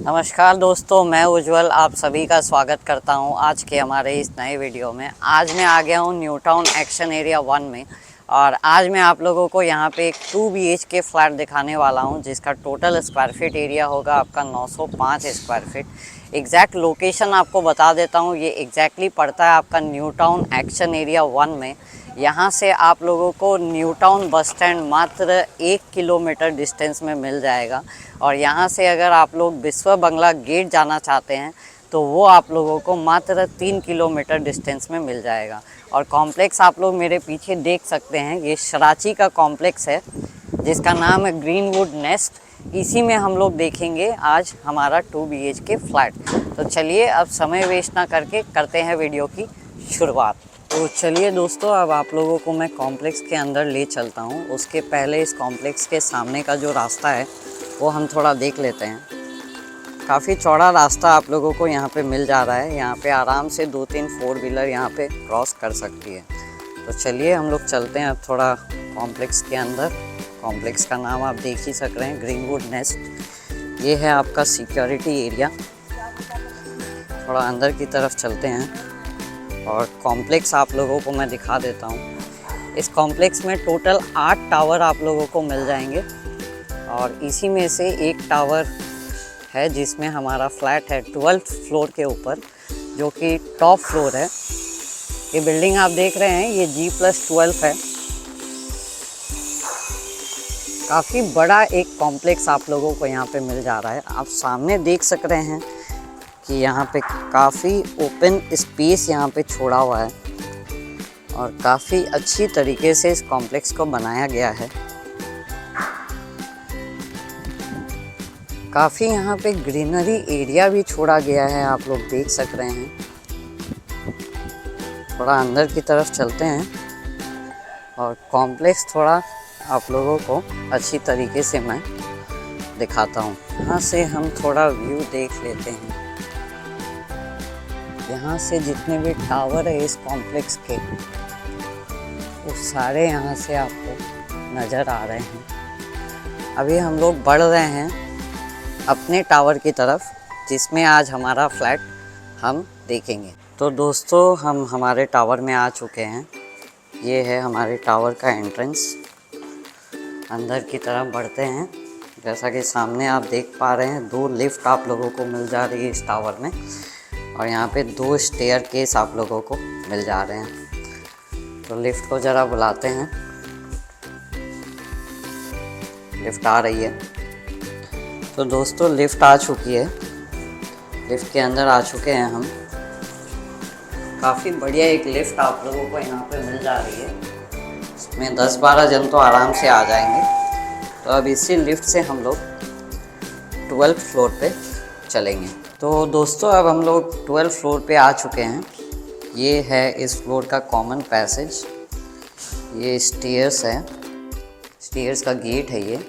नमस्कार दोस्तों, मैं उज्जवल आप सभी का स्वागत करता हूं आज के हमारे इस नए वीडियो में। आज मैं आ गया हूं न्यू टाउन एक्शन एरिया 1 में और आज मैं आप लोगों को यहां पे एक 2 BHK फ्लैट दिखाने वाला हूं जिसका टोटल स्क्वायर फीट एरिया होगा आपका 905 स्क्वायर फीट। एग्जैक्ट लोकेशन आपको बता देता हूं, ये एग्जैक्टली पड़ता है आपका न्यू टाउन एक्शन एरिया 1 में। यहाँ से आप लोगों को न्यू टाउन बस स्टैंड मात्र 1 किलोमीटर डिस्टेंस में मिल जाएगा और यहाँ से अगर आप लोग विश्व बंगला गेट जाना चाहते हैं तो वो आप लोगों को मात्र 3 किलोमीटर डिस्टेंस में मिल जाएगा। और कॉम्प्लेक्स आप लोग मेरे पीछे देख सकते हैं, ये शराची का कॉम्प्लेक्स है जिसका नाम है ग्रीनवुड नेस्ट। इसी में हम लोग देखेंगे आज हमारा 2 BHK फ्लैट। तो चलिए अब समय वेस्ट ना करके करते हैं वीडियो की शुरुआत। तो चलिए दोस्तों, अब आप लोगों को मैं कॉम्प्लेक्स के अंदर ले चलता हूँ। उसके पहले इस कॉम्प्लेक्स के सामने का जो रास्ता है वो हम थोड़ा देख लेते हैं। काफ़ी चौड़ा रास्ता आप लोगों को यहाँ पे मिल जा रहा है। यहाँ पे आराम से 2-3 4 व्हीलर यहाँ पे क्रॉस कर सकती है। तो चलिए हम लोग चलते हैं अब थोड़ा कॉम्प्लेक्स के अंदर। कॉम्प्लेक्स का नाम आप देख ही सक रहे हैं, ग्रीनवुड नेस्ट। ये है आपका सिक्योरिटी एरिया। थोड़ा अंदर की तरफ चलते हैं और कॉम्प्लेक्स आप लोगों को मैं दिखा देता हूँ। इस कॉम्प्लेक्स में टोटल 8 टावर आप लोगों को मिल जाएंगे और इसी में से एक टावर है जिसमें हमारा फ्लैट है 12th फ्लोर के ऊपर, जो कि टॉप फ्लोर है। ये बिल्डिंग आप देख रहे हैं ये G+12 है। काफ़ी बड़ा एक कॉम्प्लेक्स आप लोगों को यहाँ पे मिल जा रहा है। आप सामने देख सक रहे हैं कि यहाँ पे काफ़ी ओपन स्पेस यहाँ पे छोड़ा हुआ है और काफ़ी अच्छी तरीके से इस कॉम्प्लेक्स को बनाया गया है। काफ़ी यहाँ पे ग्रीनरी एरिया भी छोड़ा गया है, आप लोग देख सक रहे हैं। थोड़ा अंदर की तरफ चलते हैं और कॉम्प्लेक्स थोड़ा आप लोगों को अच्छी तरीके से मैं दिखाता हूँ। यहाँ से हम थोड़ा व्यू देख लेते हैं। यहाँ से जितने भी टावर है इस कॉम्प्लेक्स के वो सारे यहाँ से आपको नज़र आ रहे हैं। अभी हम लोग बढ़ रहे हैं अपने टावर की तरफ जिसमें आज हमारा फ्लैट हम देखेंगे। तो दोस्तों हम हमारे टावर में आ चुके हैं। ये है हमारे टावर का एंट्रेंस। अंदर की तरफ बढ़ते हैं। जैसा कि सामने आप देख पा रहे हैं 2 लिफ्ट आप लोगों को मिल जा रही है इस टावर में और यहाँ पे 2 स्टेयर केस आप लोगों को मिल जा रहे हैं। तो लिफ्ट को ज़रा बुलाते हैं। लिफ्ट आ रही है। तो दोस्तों लिफ्ट आ चुकी है। लिफ्ट के अंदर आ चुके हैं हम। काफ़ी बढ़िया एक लिफ्ट आप लोगों को यहाँ पे मिल जा रही है। इसमें 10-12 जन तो आराम से आ जाएंगे। तो अब इसी लिफ्ट से हम लोग 12th फ्लोर पे चलेंगे। तो दोस्तों अब हम लोग 12th फ्लोर पे आ चुके हैं। ये है इस फ्लोर का कॉमन पैसेज। ये स्टेयर्स है, स्टेयर्स का गेट है ये।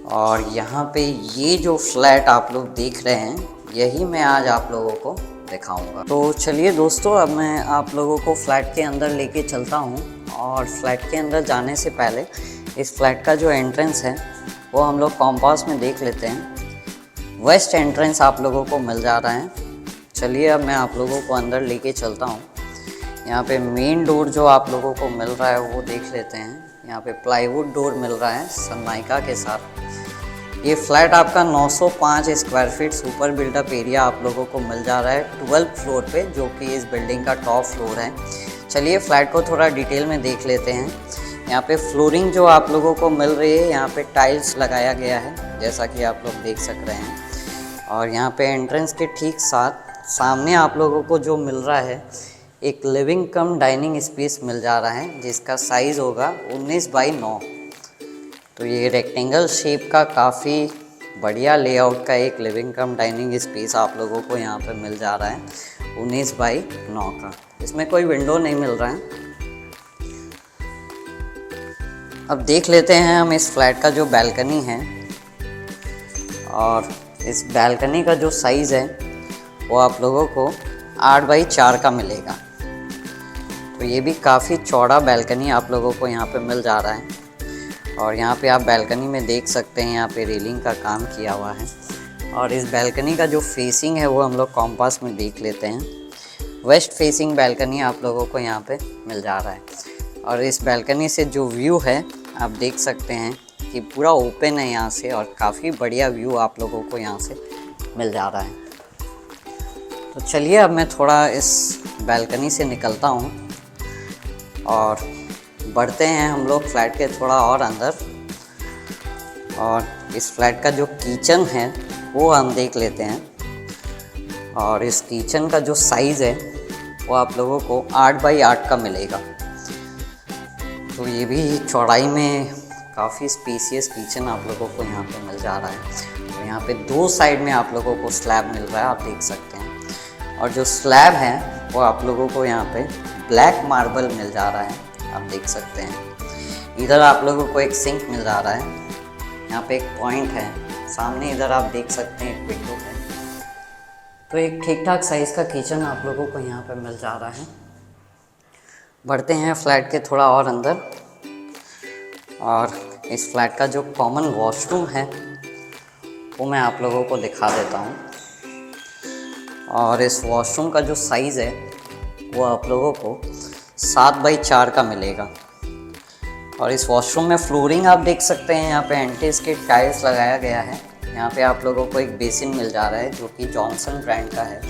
और यहाँ पे ये जो फ्लैट आप लोग देख रहे हैं यही मैं आज आप लोगों को दिखाऊंगा। तो चलिए दोस्तों अब मैं आप लोगों को फ्लैट के अंदर लेके चलता हूँ। और फ्लैट के अंदर जाने से पहले इस फ्लैट का जो एंट्रेंस है वो हम लोग कॉम्पास में देख लेते हैं। वेस्ट एंट्रेंस आप लोगों को मिल जा रहा है। चलिए अब मैं आप लोगों को अंदर लेके चलता हूँ। यहाँ पे मेन डोर जो आप लोगों को मिल रहा है वो देख लेते हैं। यहाँ पे प्लाईवुड डोर मिल रहा है सनमाइका के साथ। ये फ्लैट आपका 905 square feet super build up area आप लोगों को मिल जा रहा है 12th फ्लोर पे, जो कि इस बिल्डिंग का टॉप फ्लोर है। चलिए फ्लैट को थोड़ा डिटेल में देख लेते हैं। यहाँ पे फ्लोरिंग जो आप लोगों को मिल रही है, यहाँ पे टाइल्स लगाया गया है जैसा कि आप लोग देख सक रहे हैं। और यहाँ पे एंट्रेंस के ठीक साथ सामने आप लोगों को जो मिल रहा है एक लिविंग कम डाइनिंग स्पेस मिल जा रहा है जिसका साइज़ होगा 19x9। तो ये रेक्टेंगल शेप का काफ़ी बढ़िया लेआउट का एक लिविंग कम डाइनिंग स्पेस आप लोगों को यहाँ पे मिल जा रहा है 19x9 का। इसमें कोई विंडो नहीं मिल रहा है। अब देख लेते हैं हम इस फ्लैट का जो बैल्कनी है। और इस बैल्कनी का जो साइज़ है वो आप लोगों को 8x4 का मिलेगा। तो ये भी काफ़ी चौड़ा बैल्कनी आप लोगों को यहाँ पे मिल जा रहा है। और यहाँ पे आप बैल्कनी में देख सकते हैं यहाँ पे रेलिंग का काम किया हुआ है। और इस बैल्कनी का जो फेसिंग है वो हम लोग कॉम्पास में देख लेते हैं। वेस्ट फेसिंग बैल्कनी आप लोगों को यहाँ पे मिल जा रहा है। और इस बैल्कनी से जो व्यू है आप देख सकते हैं कि पूरा ओपन है यहाँ से, और काफ़ी बढ़िया व्यू आप लोगों को यहाँ से मिल जा रहा है। तो चलिए अब मैं थोड़ा इस बैल्कनी से निकलता हूँ और बढ़ते हैं हम लोग फ्लैट के थोड़ा और अंदर। और इस फ्लैट का जो किचन है वो हम देख लेते हैं। और इस किचन का जो साइज़ है वो आप लोगों को 8 बाई 8 का मिलेगा। तो ये भी चौड़ाई में काफ़ी स्पेसियस किचन आप लोगों को यहाँ पे मिल जा रहा है। और यहाँ पे 2 साइड में आप लोगों को स्लैब मिल रहा है, आप देख सकते हैं। और जो स्लैब है वो आप लोगों को यहाँ पे ब्लैक मार्बल मिल जा रहा है, आप देख सकते हैं। इधर आप लोगों को एक सिंक मिल जा रहा है, यहाँ पे एक पॉइंट है, सामने इधर आप देख सकते हैं एक विंडो है। तो एक ठीक ठाक साइज़ का किचन आप लोगों को यहाँ पे मिल जा रहा है। बढ़ते हैं फ्लैट के थोड़ा और अंदर, और इस फ्लैट का जो कॉमन वॉशरूम है वो मैं आप लोगों को दिखा देता हूँ। और इस वॉशरूम का जो साइज़ है वो आप लोगों को 7 बाई 4 का मिलेगा। और इस वॉशरूम में फ्लोरिंग आप देख सकते हैं, यहाँ पे एंटी स्किड टाइल्स लगाया गया है। यहाँ पे आप लोगों को एक बेसिन मिल जा रहा है जो कि जॉनसन ब्रांड का है।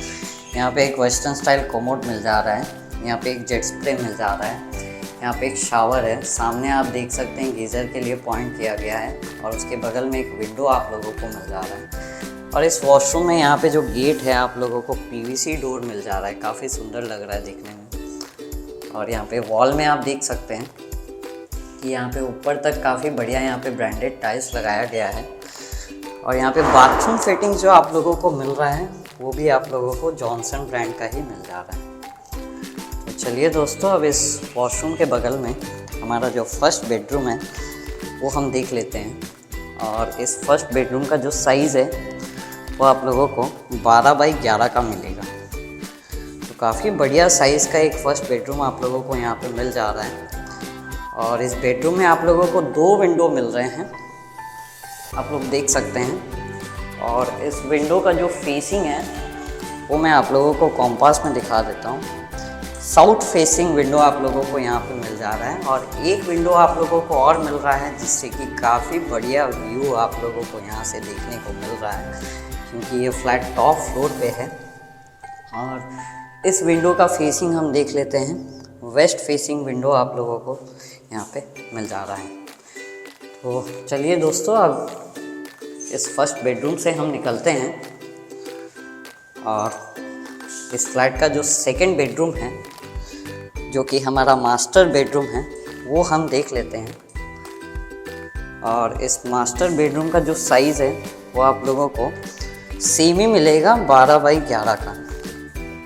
यहाँ पे एक वेस्टर्न स्टाइल कोमोड मिल जा रहा है। यहाँ पे एक जेट स्प्रे मिल जा रहा है। यहाँ पे एक शावर है, सामने आप देख सकते हैं गीज़र के लिए पॉइंट किया गया है। और उसके बगल में एक विंडो आप लोगों को मिल जा रहा है। और इस वॉशरूम में यहाँ पे जो गेट है आप लोगों को PVC डोर मिल जा रहा है, काफ़ी सुंदर लग रहा है देखने में। और यहाँ पे वॉल में आप देख सकते हैं कि यहाँ पे ऊपर तक काफ़ी बढ़िया यहाँ पे ब्रांडेड टाइल्स लगाया गया है। और यहाँ पे बाथरूम फिटिंग जो आप लोगों को मिल रहा है वो भी आप लोगों को जॉनसन ब्रांड का ही मिल जा रहा है। तो चलिए दोस्तों, अब इस वॉशरूम के बगल में हमारा जो फर्स्ट बेडरूम है वो हम देख लेते हैं। और इस फर्स्ट बेडरूम का जो साइज़ है वो आप लोगों को 12 बाई 11 का मिलेगा। तो काफ़ी बढ़िया साइज़ का एक फर्स्ट बेडरूम आप लोगों को यहाँ पे मिल जा रहा है। और इस बेडरूम में आप लोगों को 2 विंडो मिल रहे हैं, आप लोग देख सकते हैं। और इस विंडो का जो फेसिंग है वो मैं आप लोगों को कॉम्पास में दिखा देता हूँ। साउथ फेसिंग विंडो आप लोगों को यहाँ पे मिल जा रहा है। और एक विंडो आप लोगों को और मिल रहा है जिससे कि काफ़ी बढ़िया व्यू आप लोगों को यहाँ से देखने को मिल रहा है, क्योंकि ये फ्लैट टॉप फ्लोर पे है। और इस विंडो का फेसिंग हम देख लेते हैं, वेस्ट फेसिंग विंडो आप लोगों को यहाँ पे मिल जा रहा है। तो चलिए दोस्तों, अब इस फर्स्ट बेडरूम से हम निकलते हैं और इस फ्लैट का जो सेकंड बेडरूम है जो कि हमारा मास्टर बेडरूम है वो हम देख लेते हैं। और इस मास्टर बेडरूम का जो साइज़ है वो आप लोगों को सेम ही मिलेगा 12 बाई 11 का।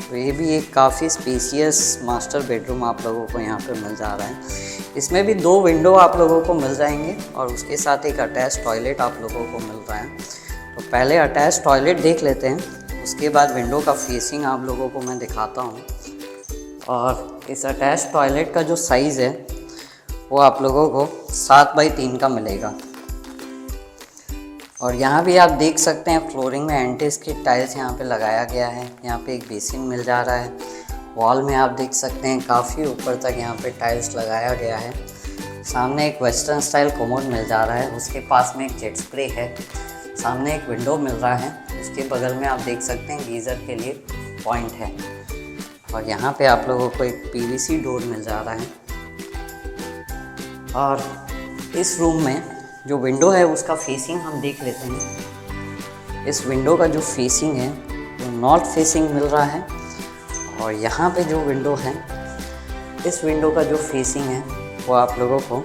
तो ये भी एक काफ़ी स्पेसियस मास्टर बेडरूम आप लोगों को यहाँ पे मिल जा रहा है। इसमें भी 2 विंडो आप लोगों को मिल जाएंगे और उसके साथ एक अटैच टॉयलेट आप लोगों को मिल रहा है। तो पहले अटैच टॉयलेट देख लेते हैं, उसके बाद विंडो का फेसिंग आप लोगों को मैं दिखाता हूँ। और इस अटैच टॉयलेट का जो साइज़ है वो आप लोगों को 7 बाई 3 का मिलेगा। और यहाँ भी आप देख सकते हैं फ्लोरिंग में एंटी स्किड टाइल्स यहाँ पे लगाया गया है। यहाँ पे एक बेसिन मिल जा रहा है। वॉल में आप देख सकते हैं काफ़ी ऊपर तक यहाँ पे टाइल्स लगाया गया है। सामने एक वेस्टर्न स्टाइल कोमोड मिल जा रहा है, उसके पास में एक जेट स्प्रे है। सामने एक विंडो मिल रहा है, उसके बगल में आप देख सकते हैं गीज़र के लिए पॉइंट है। और यहाँ पे आप लोगों को एक PVC डोर मिल जा रहा है। और इस रूम में जो विंडो है उसका फेसिंग हम देख लेते हैं। इस विंडो का जो फेसिंग है वो नॉर्थ फेसिंग मिल रहा है। और यहाँ पे जो विंडो है, इस विंडो का जो फेसिंग है वो आप लोगों को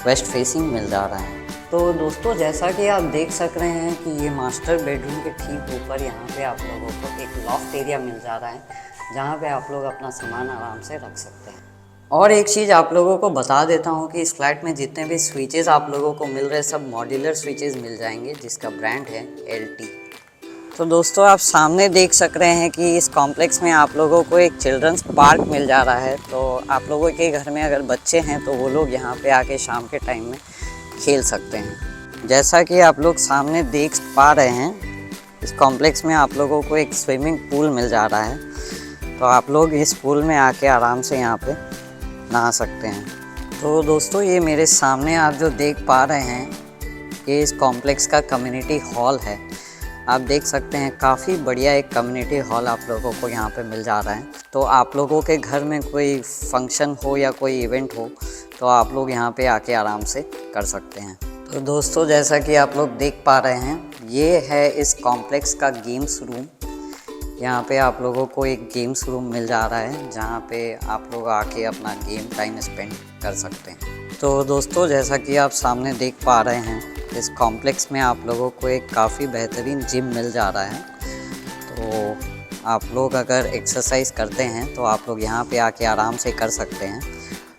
वेस्ट फेसिंग मिल जा रहा है। तो दोस्तों, जैसा कि आप देख सक रहे हैं कि ये मास्टर बेडरूम के ठीक ऊपर यहाँ पे आप लोगों को एक लॉफ्ट एरिया मिल जा रहा है, जहाँ पे आप लोग अपना सामान आराम से रख सकते हैं। और एक चीज़ आप लोगों को बता देता हूँ कि इस फ्लैट में जितने भी स्विचेस आप लोगों को मिल रहे हैं सब मॉड्यूलर स्विचेस मिल जाएंगे, जिसका ब्रांड है LT। तो दोस्तों, आप सामने देख सक रहे हैं कि इस कॉम्प्लेक्स में आप लोगों को एक चिल्ड्रंस पार्क मिल जा रहा है। तो आप लोगों के घर में अगर बच्चे हैं तो वो लोग यहाँ पे आके शाम के टाइम में खेल सकते हैं। जैसा कि आप लोग सामने देख पा रहे हैं इस कॉम्प्लेक्स में आप लोगों को एक स्विमिंग पूल मिल जा रहा है, तो आप लोग इस पूल में आके आराम से यहाँ पे नहा सकते हैं। तो दोस्तों ये मेरे सामने आप जो देख पा रहे हैं, ये इस कॉम्प्लेक्स का कम्युनिटी हॉल है। आप देख सकते हैं काफ़ी बढ़िया एक कम्युनिटी हॉल आप लोगों को यहाँ पे मिल जा रहा है। तो आप लोगों के घर में कोई फंक्शन हो या कोई इवेंट हो तो आप लोग यहाँ पे आके आराम से कर सकते हैं। तो दोस्तों जैसा कि आप लोग देख पा रहे हैं, ये है इस कॉम्प्लेक्स का गेम्स रूम। यहाँ पे आप लोगों को एक गेम्स रूम मिल जा रहा है जहाँ पे आप लोग आके अपना गेम टाइम स्पेंड कर सकते हैं। तो दोस्तों जैसा कि आप सामने देख पा रहे हैं, इस कॉम्प्लेक्स में आप लोगों को एक काफ़ी बेहतरीन जिम मिल जा रहा है। तो आप लोग अगर एक्सरसाइज करते हैं तो आप लोग यहाँ पे आके आराम से कर सकते हैं,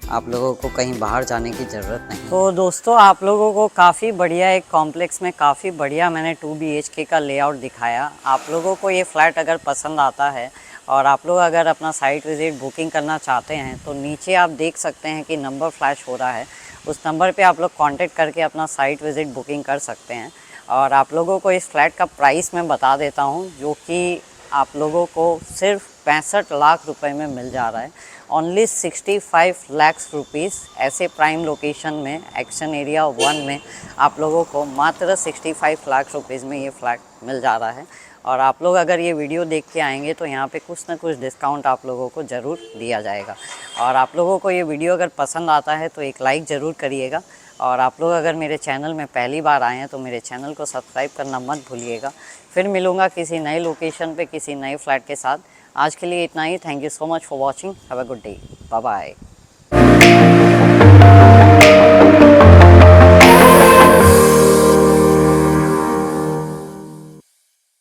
आप लोगों को कहीं बाहर जाने की ज़रूरत नहीं। तो दोस्तों आप लोगों को काफ़ी बढ़िया एक कॉम्प्लेक्स में काफ़ी बढ़िया मैंने 2 BHK का लेआउट दिखाया। आप लोगों को ये फ्लैट अगर पसंद आता है और आप लोग अगर अपना साइट विज़िट बुकिंग करना चाहते हैं तो नीचे आप देख सकते हैं कि नंबर फ्लैश हो रहा है, उस नंबर पे आप लोग कांटेक्ट करके अपना साइट विज़िट बुकिंग कर सकते हैं। और आप लोगों को इस फ्लैट का प्राइस मैं बता देता हूँ, जो कि आप लोगों को सिर्फ 65 लाख रुपए में मिल जा रहा है। ओनली 65 लाख रुपीज़ ऐसे प्राइम लोकेशन में एक्शन एरिया 1 में आप लोगों को मात्र 65 लाख रुपीज़ में ये फ्लैट मिल जा रहा है। और आप लोग अगर ये वीडियो देख के आएंगे तो यहाँ पे कुछ ना कुछ डिस्काउंट आप लोगों को ज़रूर दिया जाएगा। और आप लोगों को ये वीडियो अगर पसंद आता है तो एक लाइक ज़रूर करिएगा। और आप लोग अगर मेरे चैनल में पहली बार आए हैं तो मेरे चैनल को सब्सक्राइब करना मत भूलिएगा। फिर मिलूँगा किसी नए लोकेशन पे किसी नए फ्लैट के साथ। आज के लिए इतना ही। Thank you so much for watching. Have a good day. Bye bye.